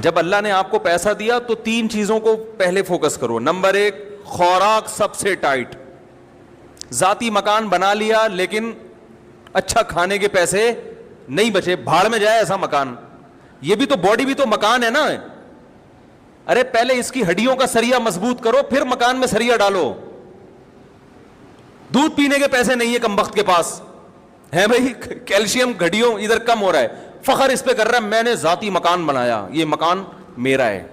जब अल्लाह ने आपको पैसा दिया तो 3 चीजों को पहले फोकस करो। नंबर 1, खुराक सबसे टाइट। जाती मकान बना लिया लेकिन अच्छा खाने के पैसे नहीं बचे, भाड़ में जाए ऐसा मकान। ये भी तो बॉडी भी तो मकान है ना। अरे पहले इसकी हड्डियों का सरिया मजबूत करो, फिर मकान में सरिया डालो। दूध पीने के पैसे नहीं है कमबख्त के पास, है भाई, कैल्शियम हड्डियों इधर कम हो रहा है, फखर इस पे कर रहा है मैंने जाती मकान बनाया, ये मकान मेरा है।